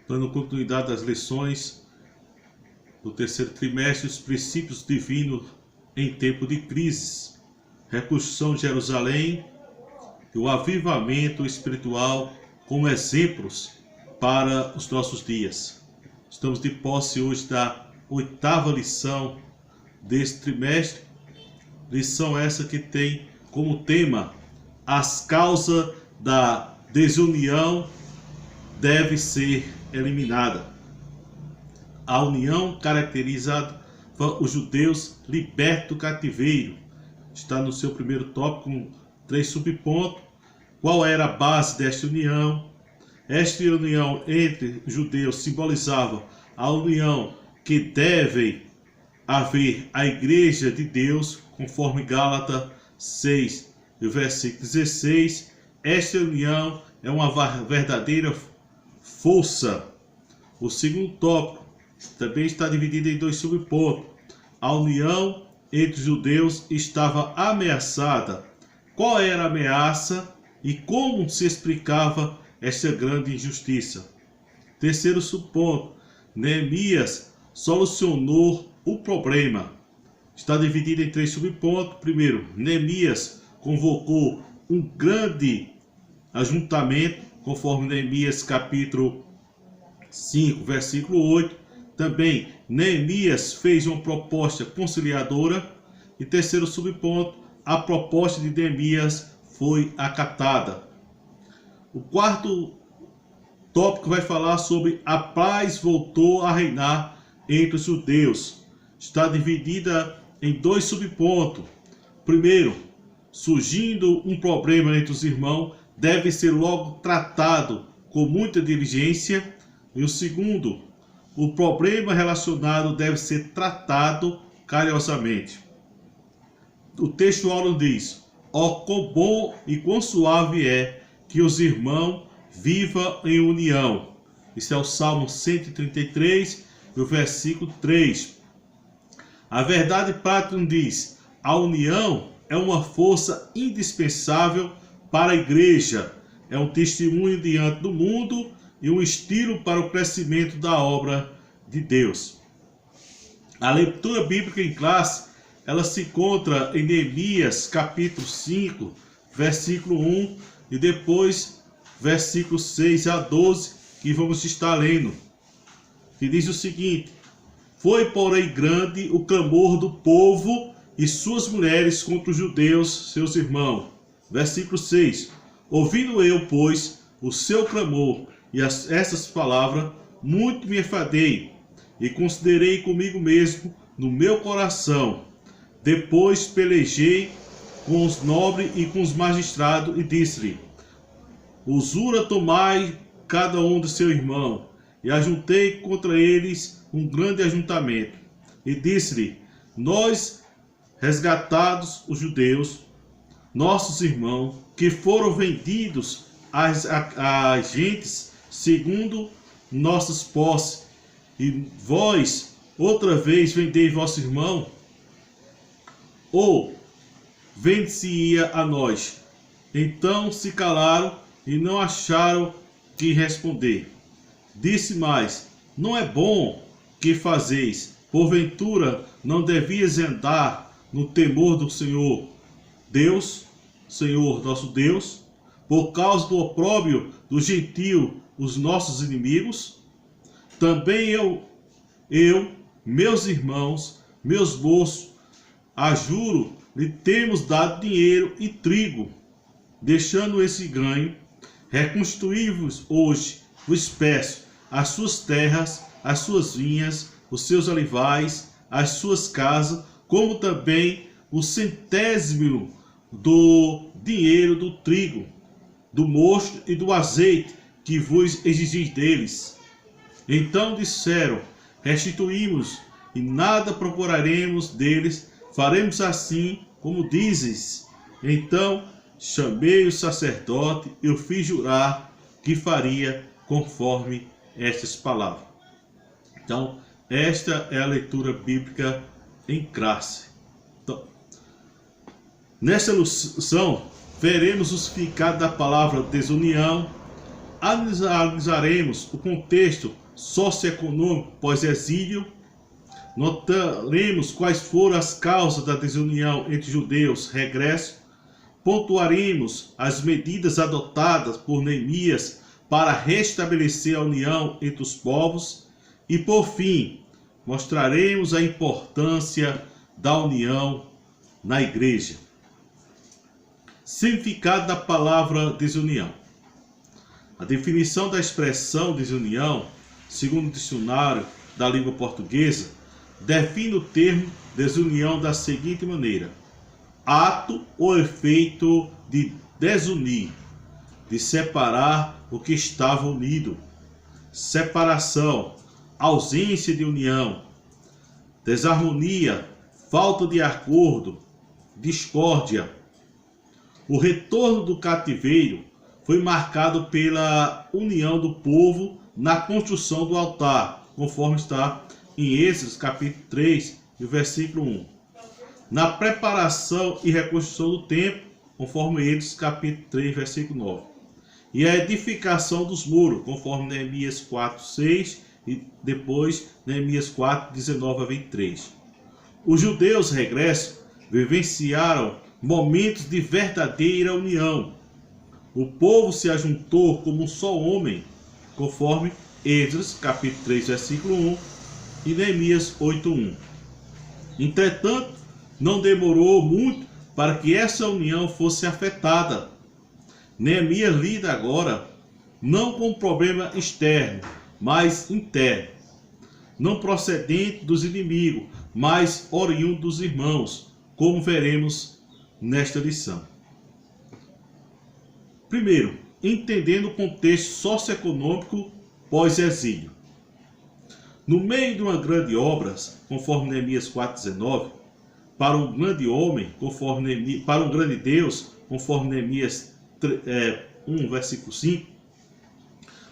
dando continuidade às lições do terceiro trimestre, os princípios divinos em tempo de crises, reconstrução de Jerusalém e o avivamento espiritual como exemplos para os nossos dias. Estamos de posse hoje da 8ª lição deste trimestre, lição essa que tem como tema: as causas da desunião devem ser eliminadas. A união caracterizada os judeus libertos do cativeiro. Está no seu primeiro tópico com 3 subpontos. Qual era a base desta união? Esta união entre judeus simbolizava a união que deve haver a Igreja de Deus, conforme Gálatas 6, versículo 16. Esta união é uma verdadeira força. O segundo tópico também está dividido em 2 subpontos. A união entre judeus estava ameaçada. Qual era a ameaça e como se explicava esta grande injustiça? Terceiro subponto, Neemias solucionou o problema. Está dividido em 3 subpontos. Primeiro, Neemias convocou um grande ajuntamento, conforme Neemias capítulo 5, versículo 8. Também Neemias fez uma proposta conciliadora. E terceiro subponto, a proposta de Neemias foi acatada. O quarto tópico vai falar sobre a paz voltou a reinar entre os judeus. Está dividida em 2 subpontos. Primeiro, surgindo um problema entre os irmãos, deve ser logo tratado com muita diligência. E o segundo, o problema relacionado deve ser tratado carinhosamente. O texto áureo diz: ó, quão bom e quão suave é que os irmãos vivam em união. Isso é o Salmo 133, o versículo 3. A verdade prática diz: a união é uma força indispensável para a igreja, é um testemunho diante do mundo e um estilo para o crescimento da obra de Deus. A leitura bíblica em classe, ela se encontra em Neemias capítulo 5, versículo 1 e depois versículo 6 a 12, que vamos estar lendo, que diz o seguinte: foi, porém, grande o clamor do povo e suas mulheres contra os judeus, seus irmãos. Versículo 6. Ouvindo eu, pois, o seu clamor e essas palavras, muito me enfadei e considerei comigo mesmo no meu coração. Depois pelejei com os nobres e com os magistrados e disse-lhe: usura tomai cada um de seu irmão. E ajuntei contra eles um grande ajuntamento. E disse-lhe: nós, resgatados os judeus, nossos irmãos, que foram vendidos a gentes segundo nossas posses, e vós outra vez vendei vosso irmão, ou vende-se-ia a nós? Então se calaram e não acharam que responder. Disse mais: não é bom que fazeis, porventura não devias andar no temor do Senhor Deus, Senhor nosso Deus, por causa do opróbrio do gentio, os nossos inimigos? Também eu, meus irmãos, meus moços, ajuro, lhe temos dado dinheiro e trigo. Deixando esse ganho, reconstruí-vos hoje, vos peço, as suas terras, as suas vinhas, os seus olivais, as suas casas, como também o 100º do dinheiro do trigo, do mosto e do azeite que vos exigis deles. Então disseram: restituímos e nada procuraremos deles, faremos assim como dizes. Então chamei o sacerdote e o fiz jurar que faria conforme estas palavras. Então, esta é a leitura bíblica em classe. Então, nesta lição, veremos o significado da palavra desunião, analisaremos o contexto socioeconômico pós-exílio, notaremos quais foram as causas da desunião entre judeus regresso, pontuaremos as medidas adotadas por Neemias para restabelecer a união entre os povos e, por fim, mostraremos a importância da união na igreja. Significado da palavra desunião. A definição da expressão desunião, segundo o dicionário da língua portuguesa, define o termo desunião da seguinte maneira: ato ou efeito de desunir, de separar o que estava unido, separação, ausência de união, desarmonia, falta de acordo, discórdia. O retorno do cativeiro foi marcado pela união do povo na construção do altar, conforme está em Êxodo capítulo 3, versículo 1. Na preparação e reconstrução do templo, conforme Êxodo capítulo 3, versículo 9. E a edificação dos muros, conforme Neemias 4, 6 e depois Neemias 4, 19 a 23. Os judeus regressos vivenciaram momentos de verdadeira união. O povo se ajuntou como um só homem, conforme Êxodo capítulo 3, versículo 1 e Neemias 8, 1. Entretanto, não demorou muito para que essa união fosse afetada. Neemias lida agora não com um problema externo, mas interno, não procedente dos inimigos, mas oriundo dos irmãos, como veremos nesta lição. Primeiro, entendendo o contexto socioeconômico pós-exílio. No meio de uma grande obra, conforme Neemias 4,19, para um grande homem, para um grande Deus, conforme Neemias 1, versículo 5,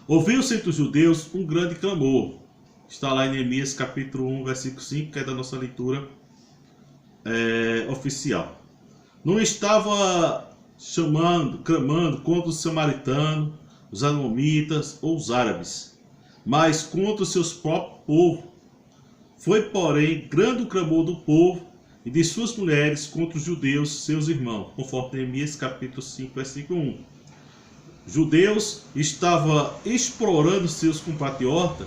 ouviu-se entre os judeus um grande clamor. Está lá em Neemias capítulo 1, versículo 5, que é da nossa leitura oficial. Não estava clamando contra os samaritanos, os amomitas ou os árabes, mas contra os seus próprios povos. Foi, porém, grande o clamor do povo e de suas mulheres contra os judeus, seus irmãos, conforme Neemias capítulo 5, versículo 1. Judeus estavam explorando seus compatriotas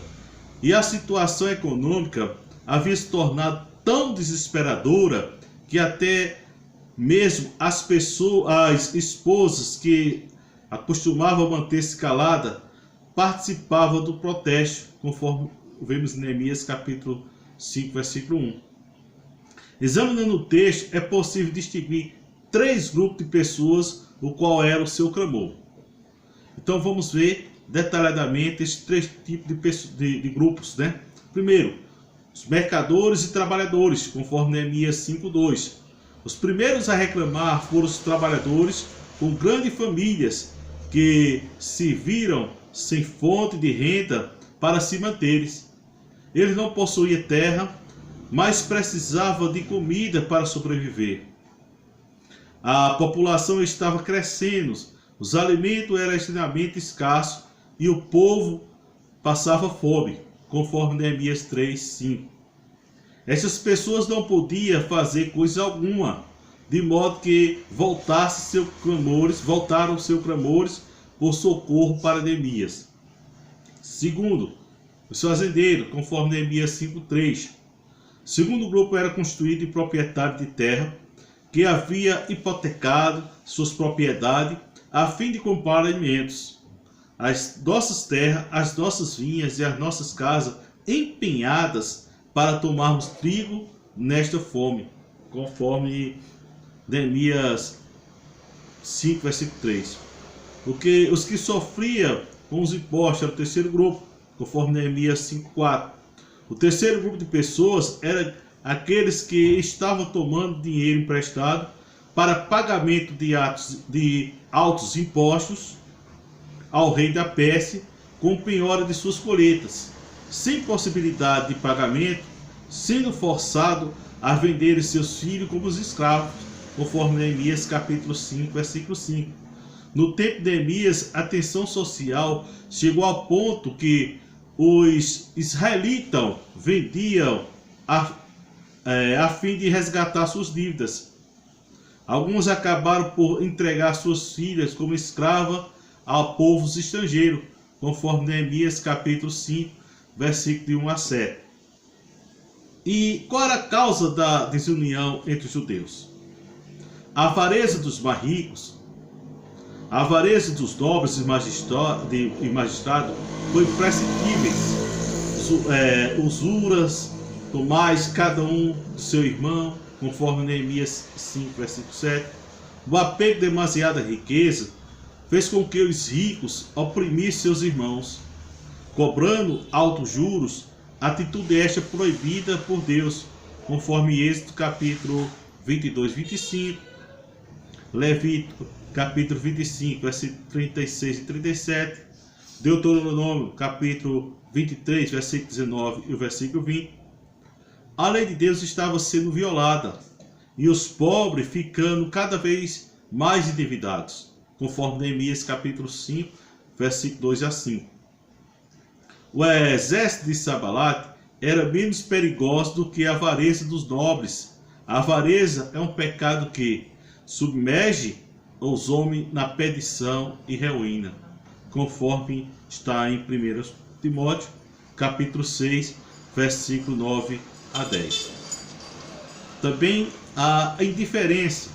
e a situação econômica havia se tornado tão desesperadora que até mesmo as esposas que acostumavam manter-se caladas participavam do protesto, conforme vemos em Neemias capítulo 5, versículo 1. Examinando o texto, é possível distinguir três grupos de pessoas, o qual era o seu clamor. Então vamos ver detalhadamente esses três tipos de grupos, né? Primeiro, os mercadores e trabalhadores, conforme Neemias 5:2. Os primeiros a reclamar foram os trabalhadores com grandes famílias que se viram sem fonte de renda para se manterem. Eles não possuíam terra, mas precisavam de comida para sobreviver. A população estava crescendo, os alimentos eram extremamente escassos e o povo passava fome, conforme Neemias 3:5. Essas pessoas não podiam fazer coisa alguma, de modo que voltaram seus clamores por socorro para Neemias. Segundo, os fazendeiros, conforme Neemias 5:3. O segundo grupo era constituído de proprietários de terra que havia hipotecado suas propriedades a fim de comprar alimentos. As nossas terras, as nossas vinhas e as nossas casas empenhadas para tomarmos trigo nesta fome, conforme Neemias 5, versículo 3. Porque os que sofriam com os impostos era o terceiro grupo, conforme Neemias 5:4. O terceiro grupo de pessoas era aqueles que estavam tomando dinheiro emprestado para pagamento de altos impostos ao rei da Pérsia, com penhora de suas colheitas, sem possibilidade de pagamento, sendo forçado a vender seus filhos como os escravos, conforme Neemias capítulo 5, versículo 5. No tempo de Neemias, a tensão social chegou ao ponto que os israelitas vendiam a fim de resgatar suas dívidas. Alguns acabaram por entregar suas filhas como escrava a povos estrangeiros, conforme Neemias capítulo 5, versículo de 1 a 7. E qual era a causa da desunião entre os judeus? A avareza dos mais ricos, a avareza dos nobres e magistrados foi imprescindíveis. Usuras, tomais cada um do seu irmão, conforme Neemias 5, versículo 7. O apego demasiada riqueza fez com que os ricos oprimissem seus irmãos, cobrando altos juros, atitude esta proibida por Deus, conforme Êxodo capítulo 22, 25, Levítico capítulo 25, versículo 36 e 37, Deuteronômio capítulo 23, versículo 19 e o versículo 20. A lei de Deus estava sendo violada e os pobres ficando cada vez mais endividados, conforme Neemias capítulo 5, versículo 2 a 5. O exército de Sanbalat era menos perigoso do que a avareza dos nobres. A avareza é um pecado que submerge os homens na perdição e ruína, conforme está em 1 Timóteo capítulo 6, versículo 9 a 10. Também a indiferença.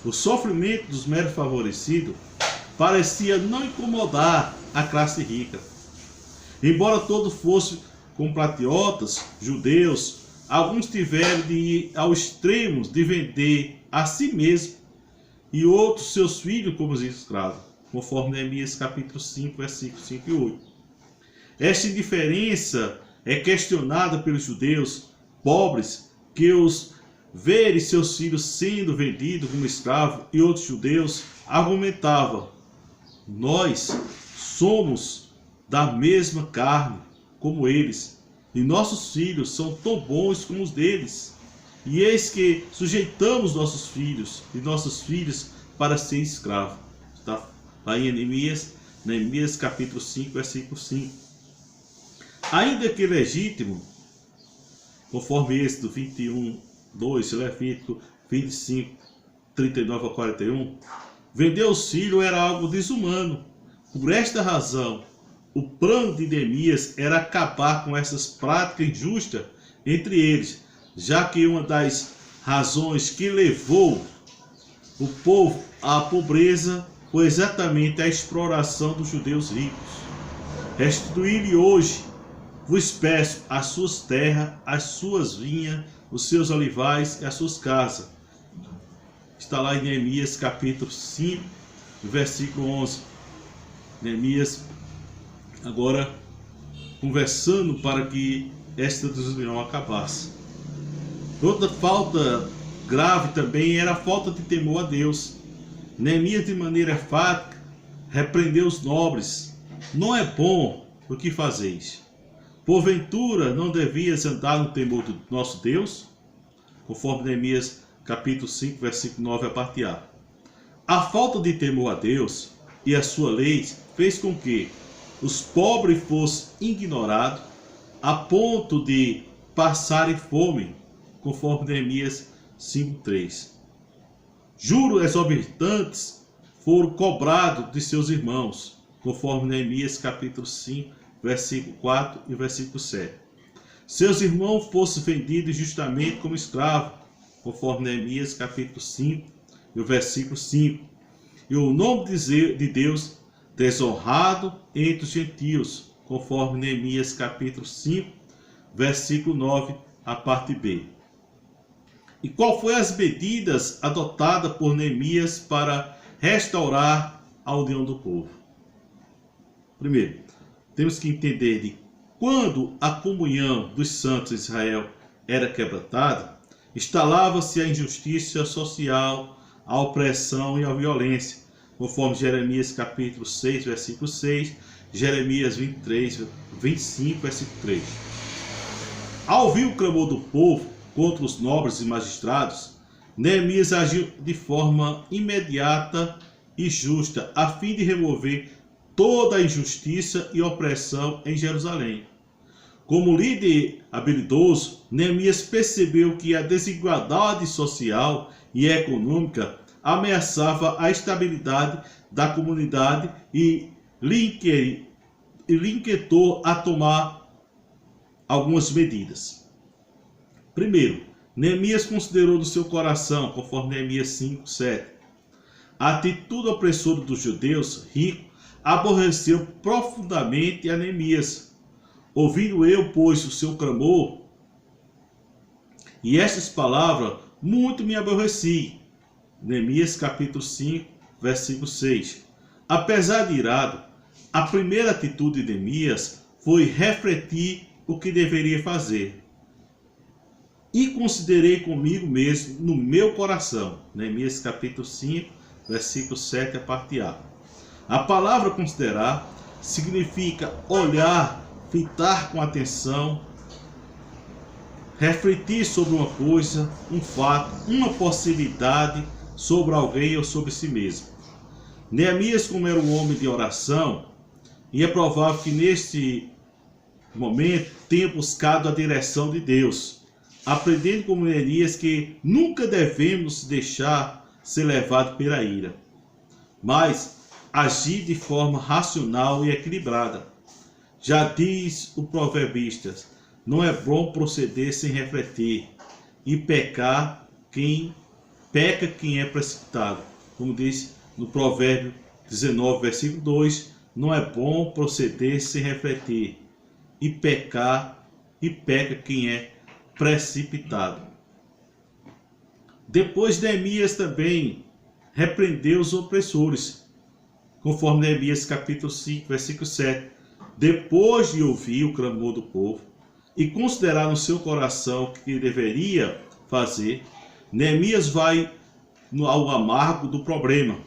O sofrimento dos meros favorecidos parecia não incomodar a classe rica. Embora todos fossem compatriotas judeus, alguns tiveram de ir ao extremo de vender a si mesmo e outros seus filhos como escravos, conforme Neemias capítulo 5, versículos 5 e 8. Esta indiferença é questionada pelos judeus pobres que os verem seus filhos sendo vendidos como escravos, e outros judeus argumentavam: nós somos da mesma carne como eles, e nossos filhos são tão bons como os deles. E eis que sujeitamos nossos filhos e nossas filhas para ser escravos. Está lá em Neemias capítulo 5, versículo 5. Ainda que legítimo, conforme Êxodo 21, 2, Levítico 25, 39 a 41, vender os filhos era algo desumano. Por esta razão, o plano de Neemias era acabar com essas práticas injustas entre eles, já que uma das razões que levou o povo à pobreza foi exatamente a exploração dos judeus ricos. Restituir-lhe hoje, vos peço, as suas terras, as suas vinhas, os seus olivais e as suas casas. Está lá em Neemias capítulo 5, versículo 11. Neemias agora conversando para que esta desunião acabasse. Outra falta grave também era a falta de temor a Deus. Neemias, de maneira enfática, repreendeu os nobres: não é bom o que fazeis. Porventura não devias andar no temor do nosso Deus? Conforme Neemias capítulo 5, versículo 9 a parte A. A falta de temor a Deus e a sua lei fez com que os pobres fossem ignorados a ponto de passarem fome, conforme Neemias 5:3. Juros exorbitantes foram cobrados de seus irmãos, conforme Neemias capítulo 5, versículo 4 e versículo 7. Seus irmãos fossem vendidos justamente como escravos, conforme Neemias capítulo 5 e o versículo 5. E o nome de Deus desonrado entre os gentios, conforme Neemias capítulo 5, versículo 9, a parte B. E qual foi as medidas adotadas por Neemias para restaurar a união do povo? Primeiro, temos que entender de quando a comunhão dos santos de Israel era quebrantada, instalava-se a injustiça social, a opressão e a violência, conforme Jeremias capítulo 6, versículo 6, Jeremias 23, 25, versículo 3. Ao ouvir o clamor do povo contra os nobres e magistrados, Neemias agiu de forma imediata e justa, a fim de remover toda a injustiça e opressão em Jerusalém. Como líder habilidoso, Neemias percebeu que a desigualdade social e econômica ameaçava a estabilidade da comunidade e lhe inquietou a tomar algumas medidas. Primeiro, Neemias considerou no seu coração, conforme Neemias 5:7, a atitude opressora dos judeus ricos aborreceu profundamente a Neemias. Ouvindo eu, pois, o seu clamor, e estas palavras, muito me aborreci. Neemias capítulo 5, versículo 6. Apesar de irado, a primeira atitude de Neemias foi refletir o que deveria fazer. E considerei comigo mesmo no meu coração. Neemias capítulo 5, versículo 7, a parte A. A palavra considerar significa olhar, fitar com atenção, refletir sobre uma coisa, um fato, uma possibilidade, sobre alguém ou sobre si mesmo. Neemias, como era um homem de oração, e é provável que neste momento tenha buscado a direção de Deus, aprendendo como Neemias que nunca devemos deixar ser levado pela ira, mas agir de forma racional e equilibrada. Já diz o proverbista, não é bom proceder sem refletir, e peca quem é precipitado. Como diz no provérbio 19, versículo 2, não é bom proceder sem refletir, e peca quem é precipitado. Depois Neemias também repreendeu os opressores, conforme Neemias capítulo 5, versículo 7. Depois de ouvir o clamor do povo e considerar no seu coração o que deveria fazer, Neemias vai ao amargo do problema.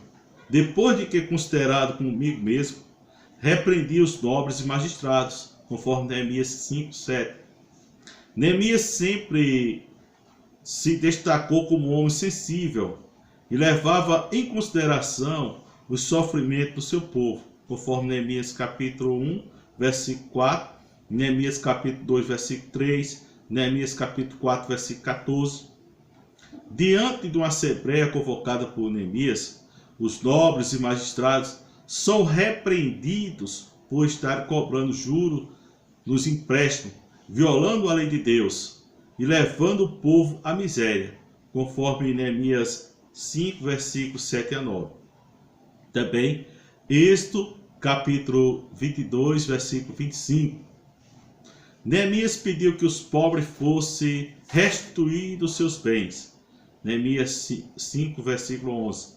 Depois de que considerado comigo mesmo, repreendi os nobres e magistrados, conforme Neemias 5, 7. Neemias sempre se destacou como um homem sensível e levava em consideração os sofrimentos do seu povo, conforme Neemias capítulo 1, versículo 4, Neemias capítulo 2, versículo 3, Neemias capítulo 4, versículo 14. Diante de uma assembleia convocada por Neemias, os nobres e magistrados são repreendidos por estar cobrando juros nos empréstimos, violando a lei de Deus e levando o povo à miséria, conforme Neemias 5, versículos 7 a 9. Também, Êxodo capítulo 22, versículo 25. Neemias pediu que os pobres fossem restituídos seus bens. Neemias 5, versículo 11.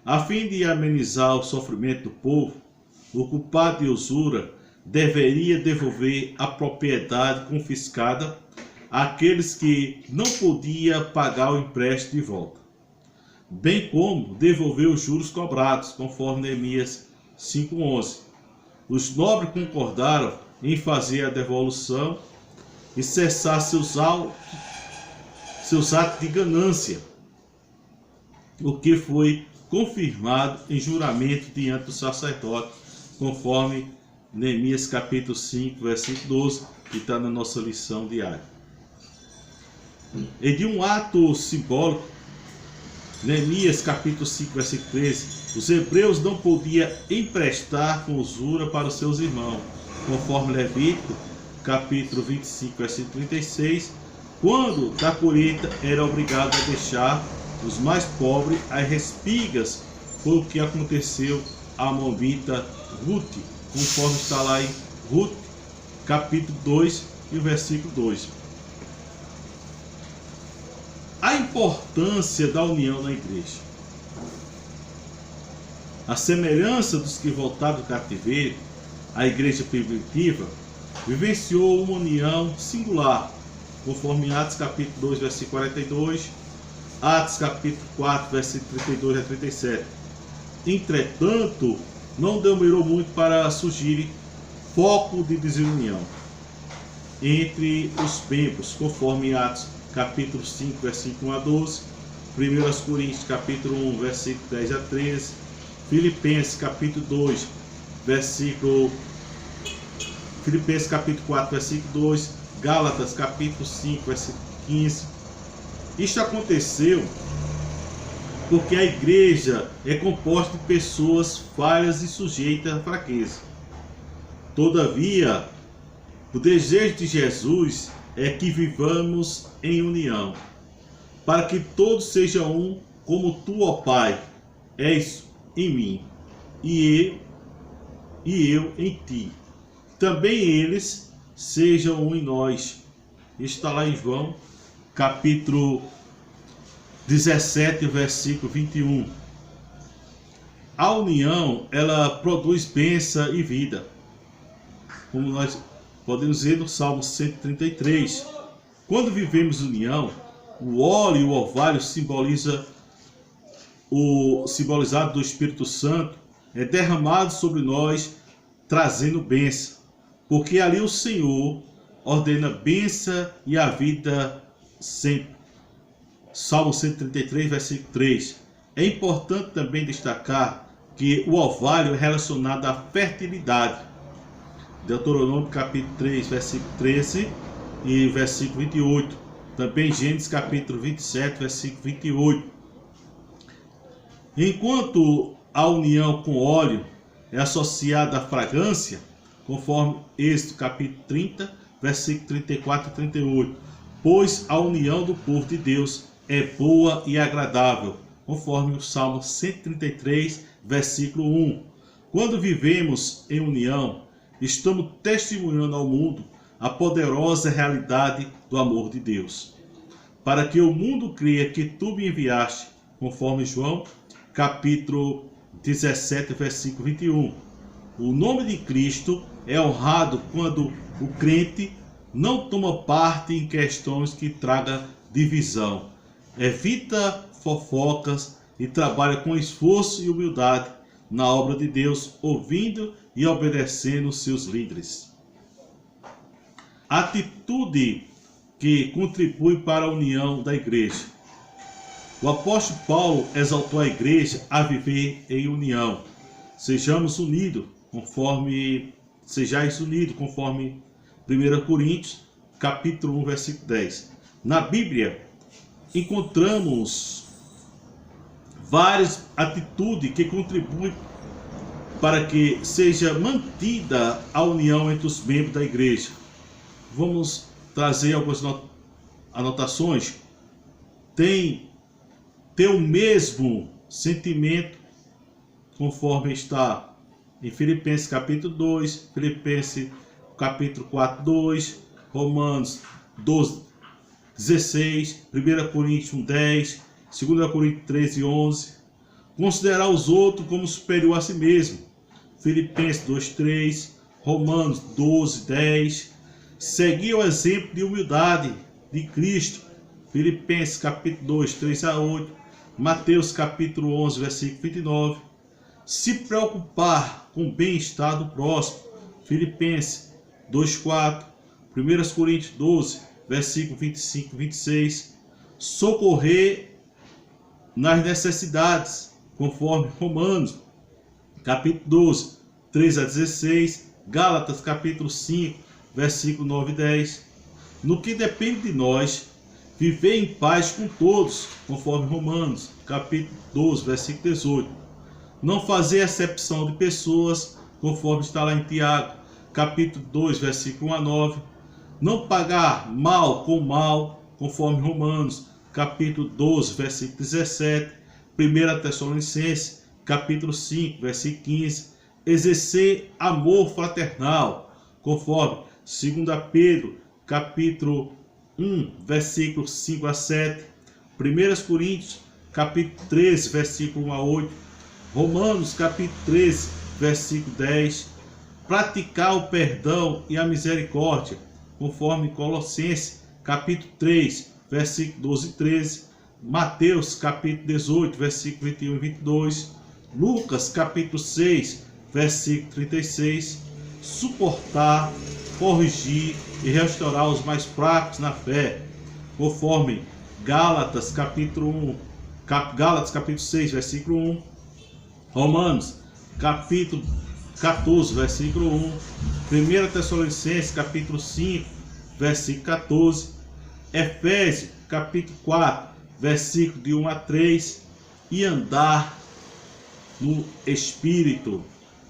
A fim de amenizar o sofrimento do povo, o culpado de usura deveria devolver a propriedade confiscada àqueles que não podiam pagar o empréstimo de volta, bem como devolver os juros cobrados, conforme Neemias 5:11. Os nobres concordaram em fazer a devolução e cessar seus atos de ganância, o que foi confirmado em juramento diante do sacerdote, conforme Neemias capítulo 5, versículo 12, que está na nossa lição diária. E de um ato simbólico, Neemias capítulo 5, versículo 13, os hebreus não podiam emprestar com usura para os seus irmãos, conforme Levítico capítulo 25, versículo 36, quando da colheita era obrigado a deixar os mais pobres as espigas, foi o que aconteceu à moabita Ruth, conforme está lá em Ruth capítulo 2 e o versículo 2. A importância da união na igreja. A semelhança dos que voltaram do cativeiro, a igreja primitiva vivenciou uma união singular, conforme Atos capítulo 2, versículo 42, Atos capítulo 4, versículo 32 a 37. Entretanto, não demorou muito para surgir foco de desunião entre os membros, conforme Atos capítulo 5, versículo 1 a 12, 1 Coríntios capítulo 1, versículo 10 a 13, Filipenses capítulo 2, versículo Filipenses capítulo 4, versículo 2, Gálatas capítulo 5, versículo 15. Isto aconteceu porque a igreja é composta de pessoas falhas e sujeitas à fraqueza. Todavia, o desejo de Jesus é que vivamos em união, para que todos sejam um, como tu, ó Pai, és em mim, e eu em ti. Também eles sejam um em nós. Está lá em João, capítulo 17, versículo 21. A união, ela produz bênção e vida. Como nós podemos ver no Salmo 133. Quando vivemos união, o óleo e o orvalho simbolizado do Espírito Santo é derramado sobre nós, trazendo bênção. Porque ali o Senhor ordena bênção e a vida sempre. Salmo 133, versículo 3. É importante também destacar que o orvalho é relacionado à fertilidade. Deuteronômio capítulo 3, versículo 13 e versículo 28. Também Gênesis capítulo 27, versículo 28. Enquanto a união com óleo é associada à fragrância, conforme Êxodo capítulo 30, versículo 34 e 38. Pois a união do povo de Deus é boa e agradável, conforme o Salmo 133, versículo 1. Quando vivemos em união, estamos testemunhando ao mundo a poderosa realidade do amor de Deus, para que o mundo creia que tu me enviaste, conforme João, capítulo 17, versículo 21. O nome de Cristo é honrado quando o crente não toma parte em questões que tragam divisão, evita fofocas e trabalha com esforço e humildade na obra de Deus, ouvindo e obedecendo seus líderes. Atitude que contribui para a união da igreja. O apóstolo Paulo exaltou a igreja a viver em união. Sejais unidos, conforme 1 Coríntios, capítulo 1, versículo 10. Na Bíblia, encontramos várias atitudes que contribuem para que seja mantida a união entre os membros da igreja. Vamos trazer algumas anotações. Ter o mesmo sentimento, conforme está em Filipenses capítulo 2, Filipenses capítulo 4, 2, Romanos 12, 16, 1 Coríntios 10, 2 Coríntios 13, 11. Considerar os outros como superior a si mesmo, Filipenses 2, 3, Romanos 12, 10. Seguir o exemplo de humildade de Cristo, Filipenses capítulo 2, 3 a 8, Mateus capítulo 11, versículo 29. Se preocupar com o bem-estar do próximo, Filipenses 2, 4, 1 Coríntios 12, versículo 25 e 26. Socorrer nas necessidades, conforme Romanos capítulo 12, 3 a 16, Gálatas capítulo 5, versículo 9 e 10. No que depende de nós, viver em paz com todos, conforme Romanos capítulo 12, versículo 18. Não fazer acepção de pessoas, conforme está lá em Tiago capítulo 2, versículo 1 a 9. Não pagar mal com mal, conforme Romanos capítulo 12, versículo 17. 1 Tessalonicenses capítulo 5, versículo 15. Exercer amor fraternal, conforme 2 Pedro capítulo 1, versículos 5 a 7. 1 Coríntios capítulo 13, versículo 1 a 8. Romanos capítulo 13, versículo 10. Praticar o perdão e a misericórdia, conforme Colossenses capítulo 3, versículo 12 e 13. Mateus capítulo 18, versículo 21 e 22. Lucas capítulo 6, versículo 36. Suportar, corrigir e restaurar os mais fracos na fé, conforme Gálatas capítulo 6, versículo 1. Romanos, capítulo 14, versículo 1. 1 Tessalonicenses, capítulo 5, versículo 14. Efésios, capítulo 4, versículo de 1 a 3. E andar no Espírito.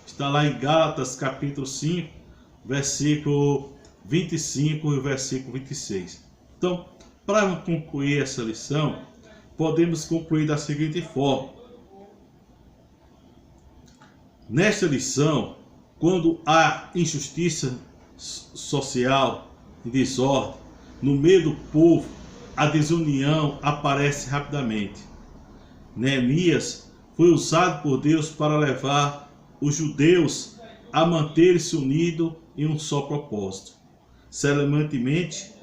Está lá em Gálatas, capítulo 5, versículo 25 e versículo 26. Então, para concluir essa lição, podemos concluir da seguinte forma. Nesta lição, quando há injustiça social e desordem no meio do povo, a desunião aparece rapidamente. Neemias foi usado por Deus para levar os judeus a manter-se unidos em um só propósito. Semelhantemente,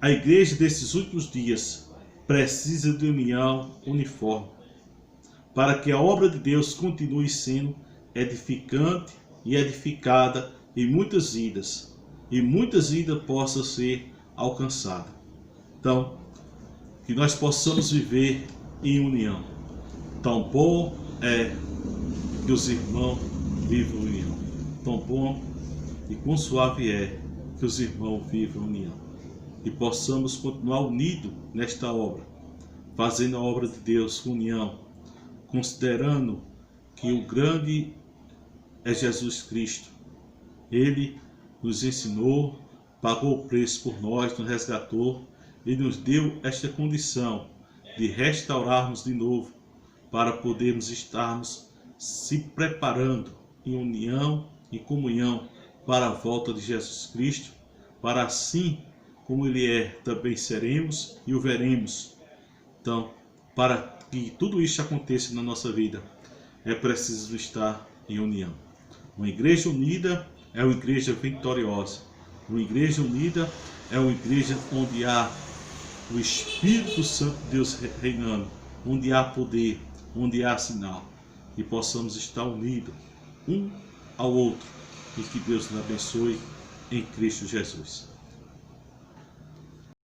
a igreja desses últimos dias precisa de união uniforme, para que a obra de Deus continue sendo edificante e edificada em muitas vidas, e muitas vidas possam ser alcançadas. Então, que nós possamos viver em união. Tão bom é que os irmãos vivam em união. Tão bom e quão suave é que os irmãos vivam em união. E possamos continuar unidos nesta obra, fazendo a obra de Deus com união, considerando que o grande é Jesus Cristo. Ele nos ensinou, pagou o preço por nós, nos resgatou e nos deu esta condição de restaurarmos de novo, para podermos estarmos se preparando em união e comunhão para a volta de Jesus Cristo, para assim como Ele é, também seremos e o veremos. Então, para que tudo isso aconteça na nossa vida, é preciso estar em união. Uma igreja unida é uma igreja vitoriosa. Uma igreja unida é uma igreja onde há o Espírito Santo de Deus reinando, onde há poder, onde há sinal. E possamos estar unidos um ao outro. E que Deus nos abençoe em Cristo Jesus.